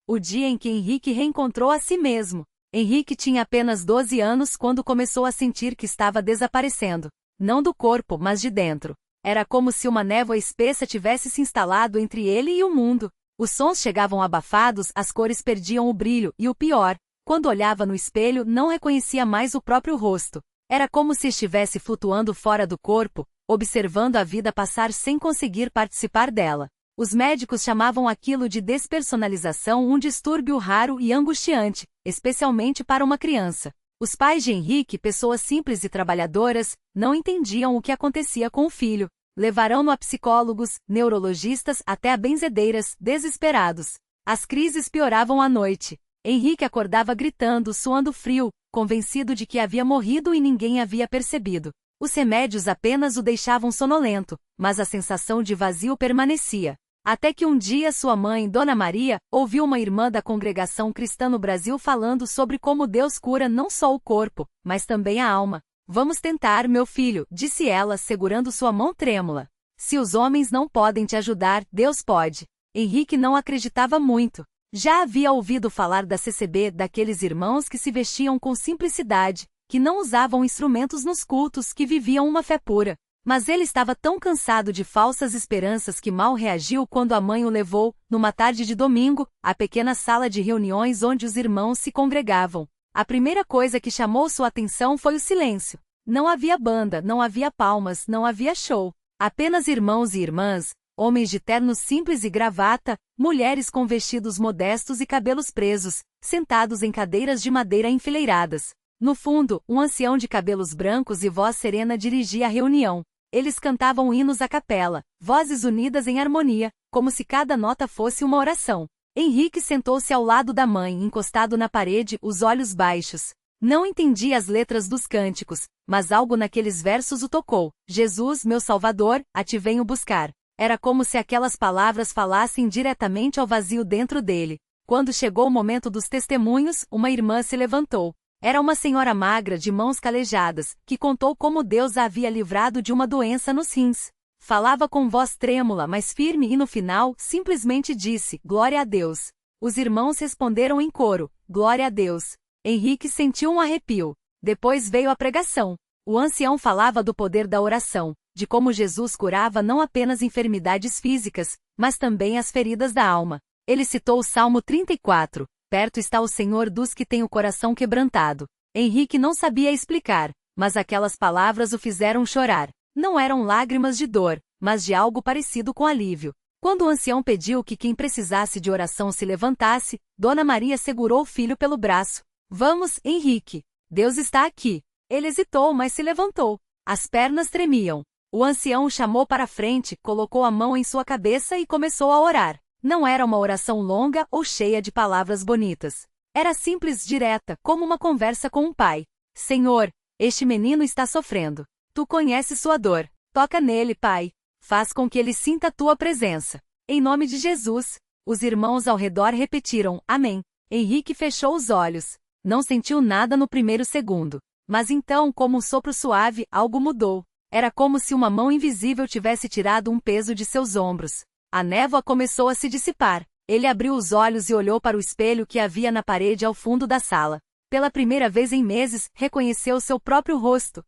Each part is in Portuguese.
o dia em que Henrique reencontrou a si mesmo. Henrique tinha apenas 12 anos quando começou a sentir que estava desaparecendo. Não do corpo, mas de dentro. Era como se uma névoa espessa tivesse se instalado entre ele e o mundo. Os sons chegavam abafados, as cores perdiam o brilho, e o pior, quando olhava no espelho não reconhecia mais o próprio rosto. Era como se estivesse flutuando fora do corpo, observando a vida passar sem conseguir participar dela. Os médicos chamavam aquilo de despersonalização, um distúrbio raro e angustiante, especialmente para uma criança. Os pais de Henrique, pessoas simples e trabalhadoras, não entendiam o que acontecia com o filho. Levaram-no a psicólogos, neurologistas, até a benzedeiras, desesperados. As crises pioravam à noite. Henrique acordava gritando, suando frio, convencido de que havia morrido e ninguém havia percebido. Os remédios apenas o deixavam sonolento, mas a sensação de vazio permanecia. Até que um dia sua mãe, Dona Maria, ouviu uma irmã da congregação cristã no Brasil falando sobre como Deus cura não só o corpo, mas também a alma. Vamos tentar, meu filho, disse ela, segurando sua mão trêmula. Se os homens não podem te ajudar, Deus pode. Henrique não acreditava muito. Já havia ouvido falar da CCB, daqueles irmãos que se vestiam com simplicidade, que não usavam instrumentos nos cultos, que viviam uma fé pura. Mas ele estava tão cansado de falsas esperanças que mal reagiu quando a mãe o levou, numa tarde de domingo, à pequena sala de reuniões onde os irmãos se congregavam. A primeira coisa que chamou sua atenção foi o silêncio. Não havia banda, não havia palmas, não havia show. Apenas irmãos e irmãs, homens de ternos simples e gravata, mulheres com vestidos modestos e cabelos presos, sentados em cadeiras de madeira enfileiradas. No fundo, um ancião de cabelos brancos e voz serena dirigia a reunião. Eles cantavam hinos à capela, vozes unidas em harmonia, como se cada nota fosse uma oração. Henrique sentou-se ao lado da mãe, encostado na parede, os olhos baixos. Não entendia as letras dos cânticos, mas algo naqueles versos o tocou. Jesus, meu Salvador, a ti venho buscar. Era como se aquelas palavras falassem diretamente ao vazio dentro dele. Quando chegou o momento dos testemunhos, uma irmã se levantou. Era uma senhora magra de mãos calejadas, que contou como Deus a havia livrado de uma doença nos rins. Falava com voz trêmula, mas firme e no final, simplesmente disse, glória a Deus. Os irmãos responderam em coro, glória a Deus. Henrique sentiu um arrepio. Depois veio a pregação. O ancião falava do poder da oração, de como Jesus curava não apenas enfermidades físicas, mas também as feridas da alma. Ele citou o Salmo 34. Perto está o Senhor dos que têm o coração quebrantado. Henrique não sabia explicar, mas aquelas palavras o fizeram chorar. Não eram lágrimas de dor, mas de algo parecido com alívio. Quando o ancião pediu que quem precisasse de oração se levantasse, Dona Maria segurou o filho pelo braço. Vamos, Henrique. Deus está aqui. Ele hesitou, mas se levantou. As pernas tremiam. O ancião o chamou para a frente, colocou a mão em sua cabeça e começou a orar. Não era uma oração longa ou cheia de palavras bonitas. Era simples, direta, como uma conversa com um pai. Senhor, este menino está sofrendo. Tu conheces sua dor. Toca nele, Pai. Faz com que ele sinta a tua presença. Em nome de Jesus. Os irmãos ao redor repetiram, Amém. Henrique fechou os olhos. Não sentiu nada no primeiro segundo. Mas então, como um sopro suave, algo mudou. Era como se uma mão invisível tivesse tirado um peso de seus ombros. A névoa começou a se dissipar. Ele abriu os olhos e olhou para o espelho que havia na parede ao fundo da sala. Pela primeira vez em meses, reconheceu seu próprio rosto.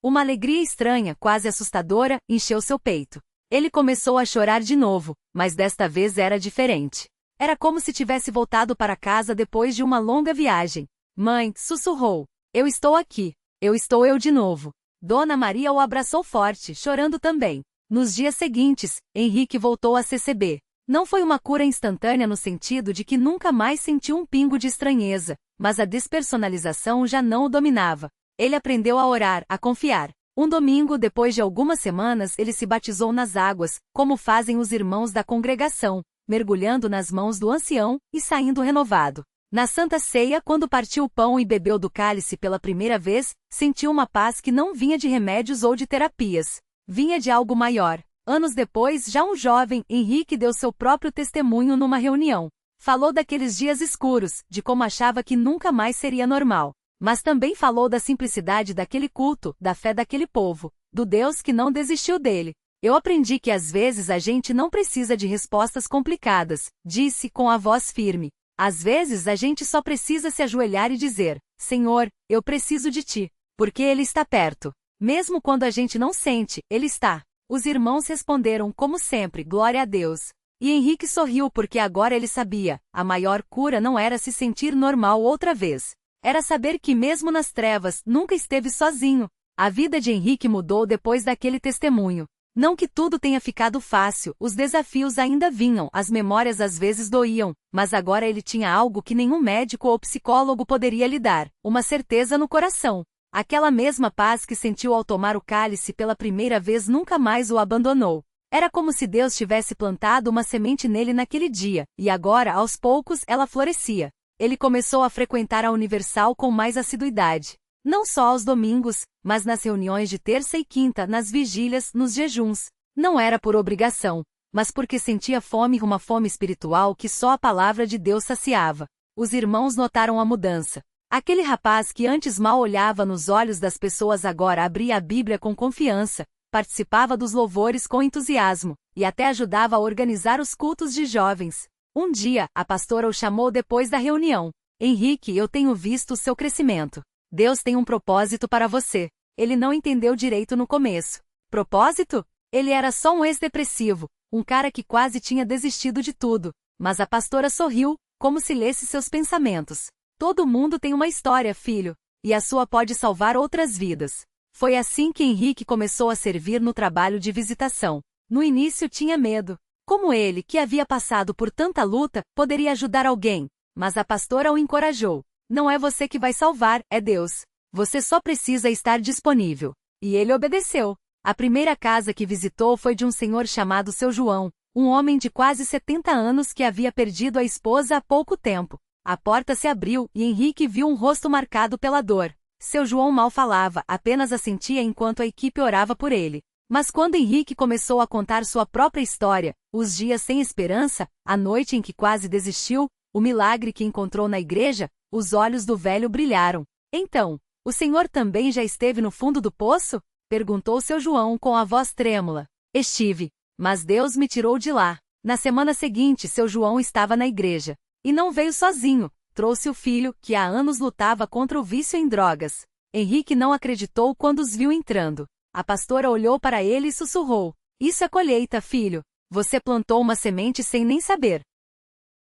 Uma alegria estranha, quase assustadora, encheu seu peito. Ele começou a chorar de novo, mas desta vez era diferente. Era como se tivesse voltado para casa depois de uma longa viagem. Mãe, sussurrou. Eu estou aqui. Eu estou eu de novo. Dona Maria o abraçou forte, chorando também. Nos dias seguintes, Henrique voltou à CCB. Não foi uma cura instantânea no sentido de que nunca mais sentiu um pingo de estranheza, mas a despersonalização já não o dominava. Ele aprendeu a orar, a confiar. Um domingo, depois de algumas semanas, ele se batizou nas águas, como fazem os irmãos da congregação, mergulhando nas mãos do ancião e saindo renovado. Na Santa Ceia, quando partiu o pão e bebeu do cálice pela primeira vez, sentiu uma paz que não vinha de remédios ou de terapias. Vinha de algo maior. Anos depois, já um jovem, Henrique deu seu próprio testemunho numa reunião. Falou daqueles dias escuros, de como achava que nunca mais seria normal. Mas também falou da simplicidade daquele culto, da fé daquele povo, do Deus que não desistiu dele. Eu aprendi que às vezes a gente não precisa de respostas complicadas, disse com a voz firme. Às vezes a gente só precisa se ajoelhar e dizer: Senhor, eu preciso de ti. Porque Ele está perto. Mesmo quando a gente não sente, Ele está. Os irmãos responderam como sempre: glória a Deus. E Henrique sorriu porque agora ele sabia, a maior cura não era se sentir normal outra vez. Era saber que mesmo nas trevas, nunca esteve sozinho. A vida de Henrique mudou depois daquele testemunho. Não que tudo tenha ficado fácil, os desafios ainda vinham, as memórias às vezes doíam, mas agora ele tinha algo que nenhum médico ou psicólogo poderia lhe dar, uma certeza no coração. Aquela mesma paz que sentiu ao tomar o cálice pela primeira vez nunca mais o abandonou. Era como se Deus tivesse plantado uma semente nele naquele dia, e agora, aos poucos, ela florescia. Ele começou a frequentar a Universal com mais assiduidade. Não só aos domingos, mas nas reuniões de terça e quinta, nas vigílias, nos jejuns. Não era por obrigação, mas porque sentia fome, uma fome espiritual que só a palavra de Deus saciava. Os irmãos notaram a mudança. Aquele rapaz que antes mal olhava nos olhos das pessoas agora abria a Bíblia com confiança, participava dos louvores com entusiasmo, e até ajudava a organizar os cultos de jovens. Um dia, a pastora o chamou depois da reunião. Henrique, eu tenho visto o seu crescimento. Deus tem um propósito para você. Ele não entendeu direito no começo. Propósito? Ele era só um ex-depressivo, um cara que quase tinha desistido de tudo. Mas a pastora sorriu, como se lesse seus pensamentos. Todo mundo tem uma história, filho, e a sua pode salvar outras vidas. Foi assim que Henrique começou a servir no trabalho de visitação. No início tinha medo. Como ele, que havia passado por tanta luta, poderia ajudar alguém? Mas a pastora o encorajou. Não é você que vai salvar, é Deus. Você só precisa estar disponível. E ele obedeceu. A primeira casa que visitou foi de um senhor chamado Seu João, um homem de quase 70 anos que havia perdido a esposa há pouco tempo. A porta se abriu e Henrique viu um rosto marcado pela dor. Seu João mal falava, apenas assentia enquanto a equipe orava por ele. Mas quando Henrique começou a contar sua própria história, os dias sem esperança, a noite em que quase desistiu, o milagre que encontrou na igreja, os olhos do velho brilharam. Então, o senhor também já esteve no fundo do poço? Perguntou Seu João com a voz trêmula. Estive. Mas Deus me tirou de lá. Na semana seguinte, Seu João estava na igreja. E não veio sozinho. Trouxe o filho, que há anos lutava contra o vício em drogas. Henrique não acreditou quando os viu entrando. A pastora olhou para ele e sussurrou. Isso é colheita, filho. Você plantou uma semente sem nem saber.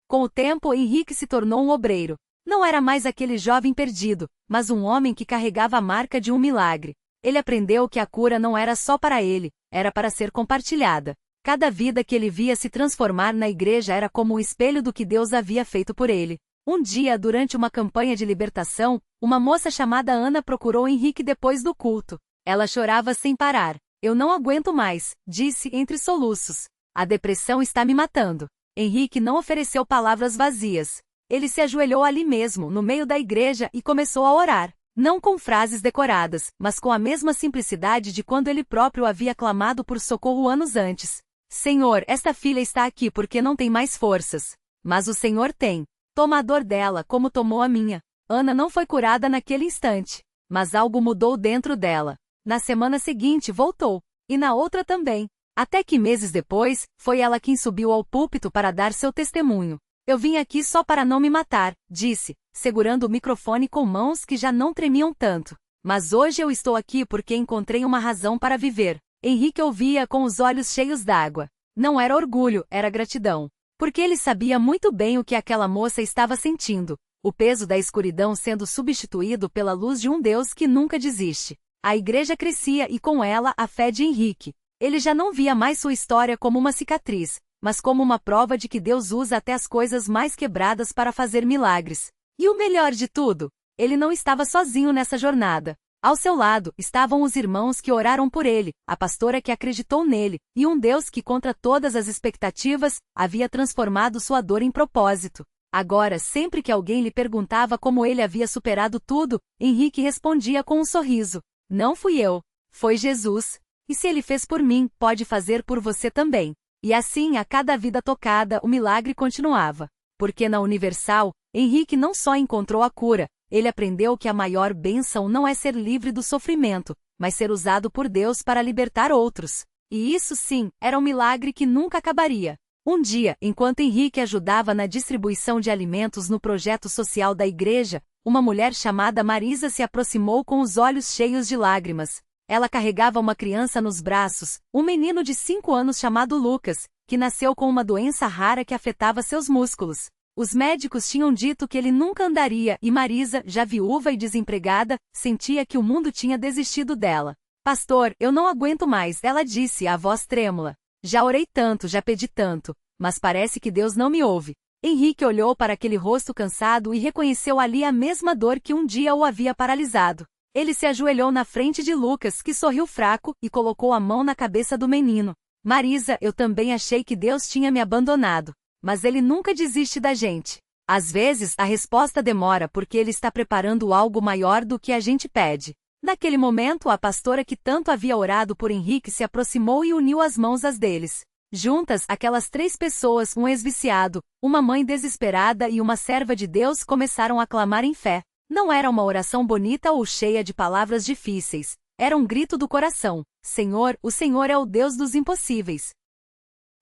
Com o tempo, Henrique se tornou um obreiro. Não era mais aquele jovem perdido, mas um homem que carregava a marca de um milagre. Ele aprendeu que a cura não era só para ele, era para ser compartilhada. Cada vida que ele via se transformar na igreja era como um espelho do que Deus havia feito por ele. Um dia, durante uma campanha de libertação, uma moça chamada Ana procurou Henrique depois do culto. Ela chorava sem parar. Eu não aguento mais, disse entre soluços. A depressão está me matando. Henrique não ofereceu palavras vazias. Ele se ajoelhou ali mesmo, no meio da igreja, e começou a orar. Não com frases decoradas, mas com a mesma simplicidade de quando ele próprio havia clamado por socorro anos antes. Senhor, esta filha está aqui porque não tem mais forças. Mas o Senhor tem. Toma a dor dela como tomou a minha. Ana não foi curada naquele instante. Mas algo mudou dentro dela. Na semana seguinte voltou. E na outra também. Até que meses depois, foi ela quem subiu ao púlpito para dar seu testemunho. Eu vim aqui só para não me matar, disse, segurando o microfone com mãos que já não tremiam tanto. Mas hoje eu estou aqui porque encontrei uma razão para viver. Henrique ouvia com os olhos cheios d'água. Não era orgulho, era gratidão. Porque ele sabia muito bem o que aquela moça estava sentindo. O peso da escuridão sendo substituído pela luz de um Deus que nunca desiste. A igreja crescia e com ela a fé de Henrique. Ele já não via mais sua história como uma cicatriz, mas como uma prova de que Deus usa até as coisas mais quebradas para fazer milagres. E o melhor de tudo, ele não estava sozinho nessa jornada. Ao seu lado, estavam os irmãos que oraram por ele, a pastora que acreditou nele, e um Deus que, contra todas as expectativas, havia transformado sua dor em propósito. Agora, sempre que alguém lhe perguntava como ele havia superado tudo, Henrique respondia com um sorriso. Não fui eu. Foi Jesus. E se ele fez por mim, pode fazer por você também. E assim, a cada vida tocada, o milagre continuava. Porque na Universal, Henrique não só encontrou a cura, ele aprendeu que a maior bênção não é ser livre do sofrimento, mas ser usado por Deus para libertar outros. E isso sim, era um milagre que nunca acabaria. Um dia, enquanto Henrique ajudava na distribuição de alimentos no projeto social da igreja, uma mulher chamada Marisa se aproximou com os olhos cheios de lágrimas. Ela carregava uma criança nos braços, um menino de 5 anos chamado Lucas, que nasceu com uma doença rara que afetava seus músculos. Os médicos tinham dito que ele nunca andaria e Marisa, já viúva e desempregada, sentia que o mundo tinha desistido dela. Pastor, eu não aguento mais, ela disse, a voz trêmula. Já orei tanto, já pedi tanto, mas parece que Deus não me ouve. Henrique olhou para aquele rosto cansado e reconheceu ali a mesma dor que um dia o havia paralisado. Ele se ajoelhou na frente de Lucas, que sorriu fraco, e colocou a mão na cabeça do menino. Marisa, eu também achei que Deus tinha me abandonado. Mas ele nunca desiste da gente. Às vezes, a resposta demora porque ele está preparando algo maior do que a gente pede. Naquele momento, a pastora que tanto havia orado por Henrique se aproximou e uniu as mãos às deles. Juntas, aquelas 3 pessoas, um ex-viciado, uma mãe desesperada e uma serva de Deus começaram a clamar em fé. Não era uma oração bonita ou cheia de palavras difíceis. Era um grito do coração. Senhor, o Senhor é o Deus dos impossíveis.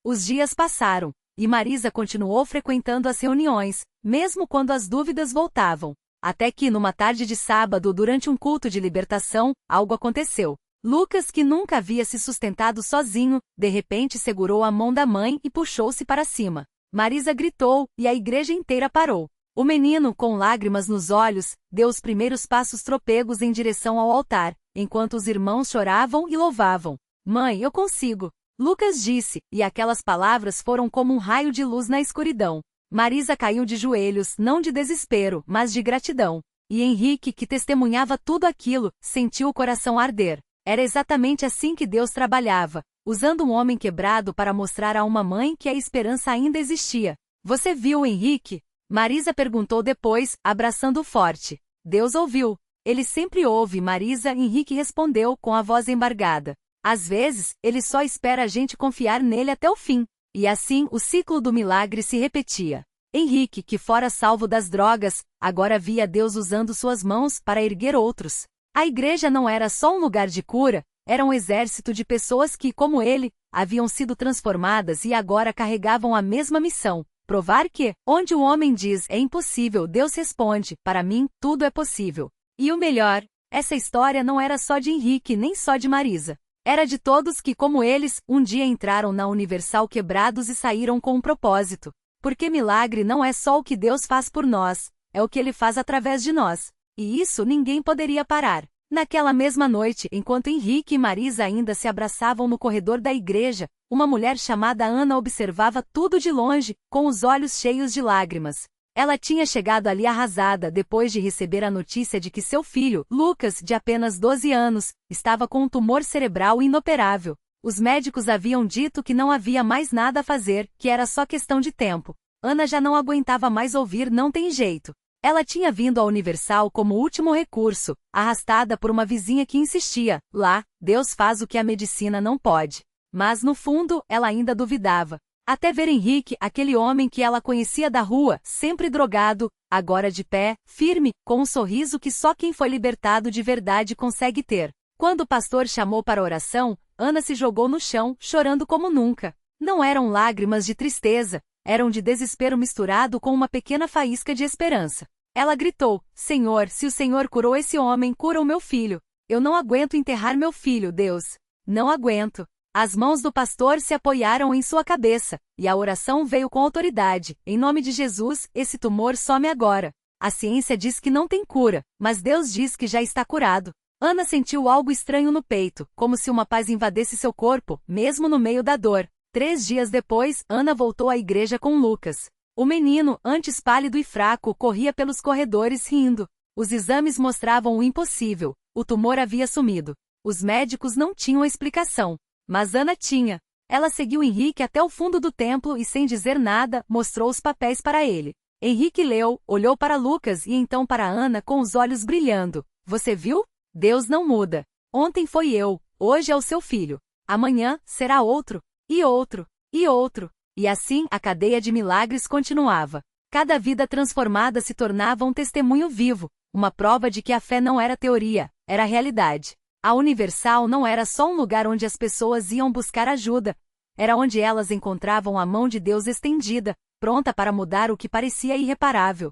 Os dias passaram, e Marisa continuou frequentando as reuniões, mesmo quando as dúvidas voltavam. Até que, numa tarde de sábado, durante um culto de libertação, algo aconteceu. Lucas, que nunca havia se sustentado sozinho, de repente segurou a mão da mãe e puxou-se para cima. Marisa gritou, e a igreja inteira parou. O menino, com lágrimas nos olhos, deu os primeiros passos trôpegos em direção ao altar, enquanto os irmãos choravam e louvavam. Mãe, eu consigo. Lucas disse, e aquelas palavras foram como um raio de luz na escuridão. Marisa caiu de joelhos, não de desespero, mas de gratidão. E Henrique, que testemunhava tudo aquilo, sentiu o coração arder. Era exatamente assim que Deus trabalhava, usando um homem quebrado para mostrar a uma mãe que a esperança ainda existia. Você viu, Henrique? Marisa perguntou depois, abraçando-o forte. Deus ouviu. Ele sempre ouve, Marisa. Henrique respondeu com a voz embargada. Às vezes, ele só espera a gente confiar nele até o fim. E assim, o ciclo do milagre se repetia. Henrique, que fora salvo das drogas, agora via Deus usando suas mãos para erguer outros. A igreja não era só um lugar de cura, era um exército de pessoas que, como ele, haviam sido transformadas e agora carregavam a mesma missão. Provar que, onde o homem diz é impossível, Deus responde, para mim, tudo é possível. E o melhor, essa história não era só de Henrique nem só de Marisa. Era de todos que, como eles, um dia entraram na Universal quebrados e saíram com um propósito. Porque milagre não é só o que Deus faz por nós, é o que Ele faz através de nós. E isso ninguém poderia parar. Naquela mesma noite, enquanto Henrique e Marisa ainda se abraçavam no corredor da igreja, uma mulher chamada Ana observava tudo de longe, com os olhos cheios de lágrimas. Ela tinha chegado ali arrasada depois de receber a notícia de que seu filho, Lucas, de apenas 12 anos, estava com um tumor cerebral inoperável. Os médicos haviam dito que não havia mais nada a fazer, que era só questão de tempo. Ana já não aguentava mais ouvir não tem jeito. Ela tinha vindo à Universal como último recurso, arrastada por uma vizinha que insistia, lá, Deus faz o que a medicina não pode. Mas no fundo, ela ainda duvidava. Até ver Henrique, aquele homem que ela conhecia da rua, sempre drogado, agora de pé, firme, com um sorriso que só quem foi libertado de verdade consegue ter. Quando o pastor chamou para a oração, Ana se jogou no chão, chorando como nunca. Não eram lágrimas de tristeza, eram de desespero misturado com uma pequena faísca de esperança. Ela gritou, Senhor, se o Senhor curou esse homem, cura o meu filho. Eu não aguento enterrar meu filho, Deus. Não aguento. As mãos do pastor se apoiaram em sua cabeça, e a oração veio com autoridade. Em nome de Jesus, esse tumor some agora. A ciência diz que não tem cura, mas Deus diz que já está curado. Ana sentiu algo estranho no peito, como se uma paz invadisse seu corpo, mesmo no meio da dor. 3 dias depois, Ana voltou à igreja com Lucas. O menino, antes pálido e fraco, corria pelos corredores rindo. Os exames mostravam o impossível. O tumor havia sumido. Os médicos não tinham explicação. Mas Ana tinha. Ela seguiu Henrique até o fundo do templo e, sem dizer nada, mostrou os papéis para ele. Henrique leu, olhou para Lucas e então para Ana com os olhos brilhando. Você viu? Deus não muda. Ontem foi eu, hoje é o seu filho. Amanhã será outro, e outro, e outro. E assim a cadeia de milagres continuava. Cada vida transformada se tornava um testemunho vivo, uma prova de que a fé não era teoria, era realidade. A Universal não era só um lugar onde as pessoas iam buscar ajuda. Era onde elas encontravam a mão de Deus estendida, pronta para mudar o que parecia irreparável.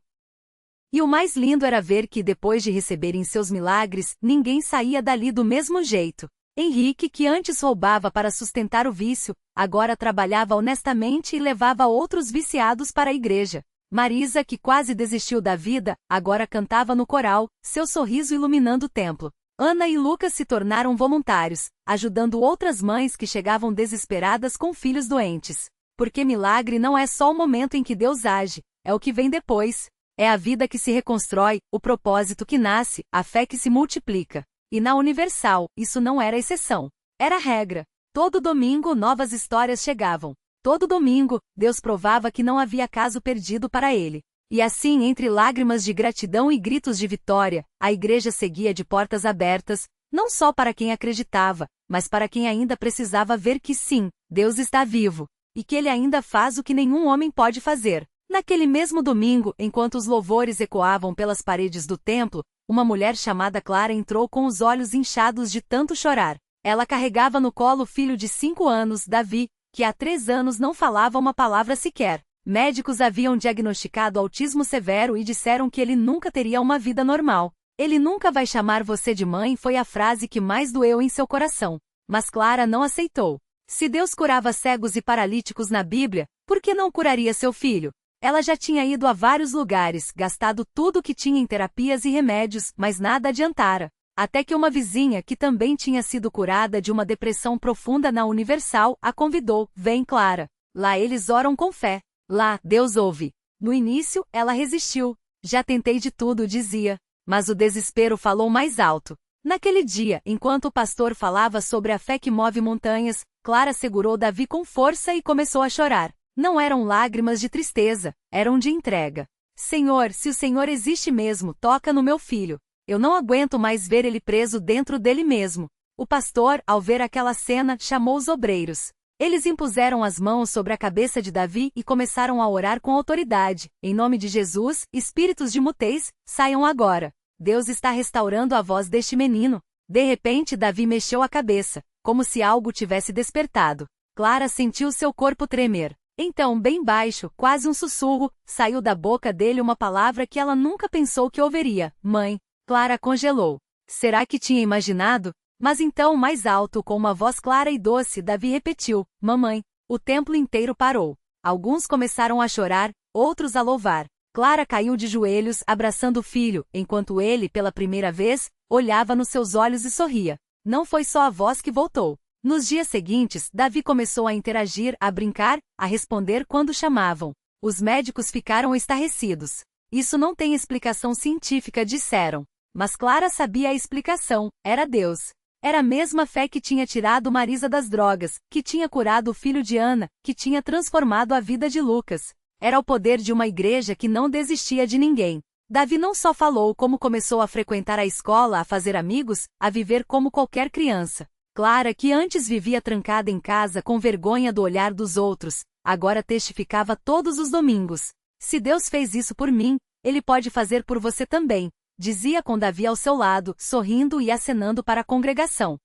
E o mais lindo era ver que, depois de receberem seus milagres, ninguém saía dali do mesmo jeito. Henrique, que antes roubava para sustentar o vício, agora trabalhava honestamente e levava outros viciados para a igreja. Marisa, que quase desistiu da vida, agora cantava no coral, seu sorriso iluminando o templo. Ana e Lucas se tornaram voluntários, ajudando outras mães que chegavam desesperadas com filhos doentes. Porque milagre não é só o momento em que Deus age, é o que vem depois. É a vida que se reconstrói, o propósito que nasce, a fé que se multiplica. E na Universal, isso não era exceção. Era regra. Todo domingo novas histórias chegavam. Todo domingo, Deus provava que não havia caso perdido para ele. E assim, entre lágrimas de gratidão e gritos de vitória, a igreja seguia de portas abertas, não só para quem acreditava, mas para quem ainda precisava ver que sim, Deus está vivo, e que ele ainda faz o que nenhum homem pode fazer. Naquele mesmo domingo, enquanto os louvores ecoavam pelas paredes do templo, uma mulher chamada Clara entrou com os olhos inchados de tanto chorar. Ela carregava no colo o filho de 5 anos, Davi, que há 3 anos não falava uma palavra sequer. Médicos haviam diagnosticado autismo severo e disseram que ele nunca teria uma vida normal. Ele nunca vai chamar você de mãe, foi a frase que mais doeu em seu coração. Mas Clara não aceitou. Se Deus curava cegos e paralíticos na Bíblia, por que não curaria seu filho? Ela já tinha ido a vários lugares, gastado tudo o que tinha em terapias e remédios, mas nada adiantara. Até que uma vizinha, que também tinha sido curada de uma depressão profunda na Universal, a convidou: vem, Clara. Lá eles oram com fé. Lá, Deus ouve. No início, ela resistiu. Já tentei de tudo, dizia. Mas o desespero falou mais alto. Naquele dia, enquanto o pastor falava sobre a fé que move montanhas, Clara segurou Davi com força e começou a chorar. Não eram lágrimas de tristeza, eram de entrega. Senhor, se o Senhor existe mesmo, toca no meu filho. Eu não aguento mais ver ele preso dentro dele mesmo. O pastor, ao ver aquela cena, chamou os obreiros. Eles impuseram as mãos sobre a cabeça de Davi e começaram a orar com autoridade. Em nome de Jesus, espíritos de mutez, saiam agora. Deus está restaurando a voz deste menino. De repente, Davi mexeu a cabeça, como se algo tivesse despertado. Clara sentiu seu corpo tremer. Então, bem baixo, quase um sussurro, saiu da boca dele uma palavra que ela nunca pensou que ouviria: mãe. Clara congelou. Será que tinha imaginado? Mas então, mais alto, com uma voz clara e doce, Davi repetiu: mamãe. O templo inteiro parou. Alguns começaram a chorar, outros a louvar. Clara caiu de joelhos, abraçando o filho, enquanto ele, pela primeira vez, olhava nos seus olhos e sorria. Não foi só a voz que voltou. Nos dias seguintes, Davi começou a interagir, a brincar, a responder quando chamavam. Os médicos ficaram estarrecidos. Isso não tem explicação científica, disseram. Mas Clara sabia a explicação: era Deus. Era a mesma fé que tinha tirado Marisa das drogas, que tinha curado o filho de Ana, que tinha transformado a vida de Lucas. Era o poder de uma igreja que não desistia de ninguém. Davi não só falou como começou a frequentar a escola, a fazer amigos, a viver como qualquer criança. Clara, que antes vivia trancada em casa com vergonha do olhar dos outros, agora testificava todos os domingos: se Deus fez isso por mim, Ele pode fazer por você também, dizia com Davi ao seu lado, sorrindo e acenando para a congregação.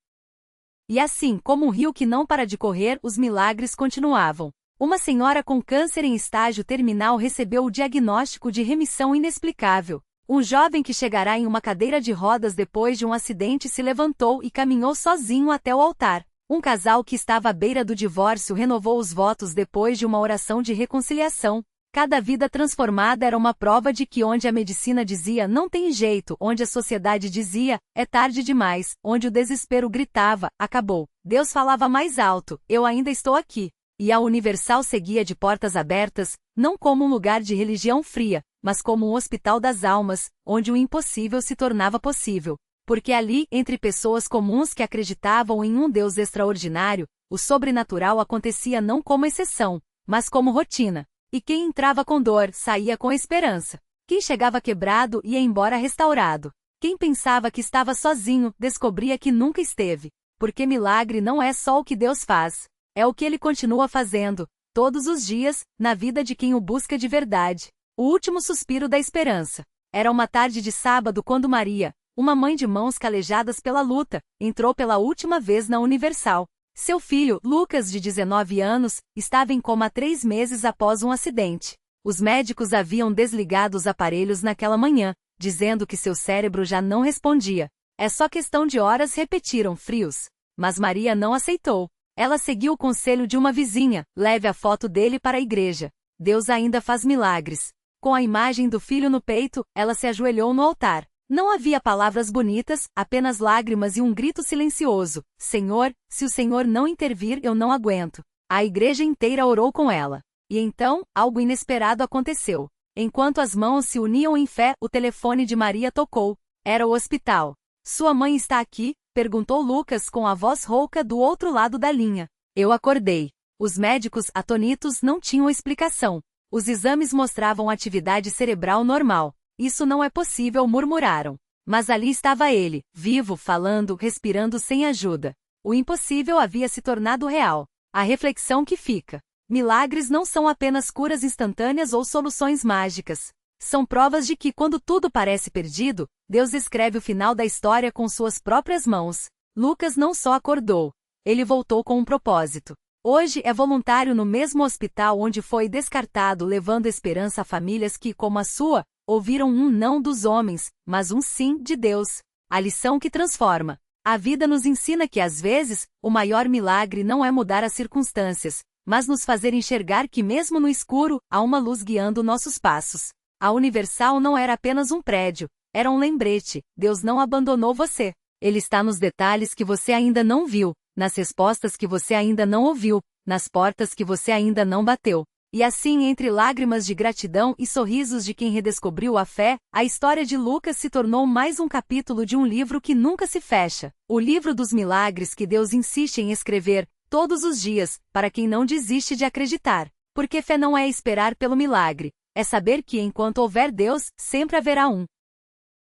E assim, como um rio que não para de correr, os milagres continuavam. Uma senhora com câncer em estágio terminal recebeu o diagnóstico de remissão inexplicável. Um jovem que chegará em uma cadeira de rodas depois de um acidente se levantou e caminhou sozinho até o altar. Um casal que estava à beira do divórcio renovou os votos depois de uma oração de reconciliação. Cada vida transformada era uma prova de que onde a medicina dizia não tem jeito, onde a sociedade dizia é tarde demais, onde o desespero gritava acabou, Deus falava mais alto: eu ainda estou aqui. E a Universal seguia de portas abertas, não como um lugar de religião fria, mas como um hospital das almas, onde o impossível se tornava possível. Porque ali, entre pessoas comuns que acreditavam em um Deus extraordinário, o sobrenatural acontecia não como exceção, mas como rotina. E quem entrava com dor, saía com esperança. Quem chegava quebrado, ia embora restaurado. Quem pensava que estava sozinho, descobria que nunca esteve. Porque milagre não é só o que Deus faz. É o que Ele continua fazendo, todos os dias, na vida de quem o busca de verdade. O último suspiro da esperança. Era uma tarde de sábado quando Maria, Uma mãe de mãos calejadas pela luta, entrou pela última vez na Universal. Seu filho, Lucas, de 19 anos, estava em coma há 3 meses após um acidente. Os médicos haviam desligado os aparelhos naquela manhã, dizendo que seu cérebro já não respondia. É só questão de horas, repetiram frios. Mas Maria não aceitou. Ela seguiu o conselho de uma vizinha: leve a foto dele para a igreja. Deus ainda faz milagres. Com a imagem do filho no peito, ela se ajoelhou no altar. Não havia palavras bonitas, apenas lágrimas e um grito silencioso: Senhor, se o Senhor não intervir, eu não aguento. A igreja inteira orou com ela. E então, algo inesperado aconteceu. Enquanto as mãos se uniam em fé, o telefone de Maria tocou. Era o hospital. Sua mãe está aqui? Perguntou Lucas com a voz rouca do outro lado da linha. Eu acordei. Os médicos, atônitos, não tinham explicação. Os exames mostravam atividade cerebral normal. Isso não é possível, murmuraram. Mas ali estava ele, vivo, falando, respirando sem ajuda. O impossível havia se tornado real. A reflexão que fica: milagres não são apenas curas instantâneas ou soluções mágicas. São provas de que, quando tudo parece perdido, Deus escreve o final da história com suas próprias mãos. Lucas não só acordou. Ele voltou com um propósito. Hoje é voluntário no mesmo hospital onde foi descartado, levando esperança a famílias que, como a sua, ouviram um não dos homens, mas um sim de Deus. A lição que transforma. A vida nos ensina que, às vezes, o maior milagre não é mudar as circunstâncias, mas nos fazer enxergar que, mesmo no escuro, há uma luz guiando nossos passos. A Universal não era apenas um prédio, era um lembrete: Deus não abandonou você. Ele está nos detalhes que você ainda não viu, nas respostas que você ainda não ouviu, nas portas que você ainda não bateu. E assim, entre lágrimas de gratidão e sorrisos de quem redescobriu a fé, a história de Lucas se tornou mais um capítulo de um livro que nunca se fecha. O livro dos milagres que Deus insiste em escrever, todos os dias, para quem não desiste de acreditar. Porque fé não é esperar pelo milagre, é saber que enquanto houver Deus, sempre haverá um.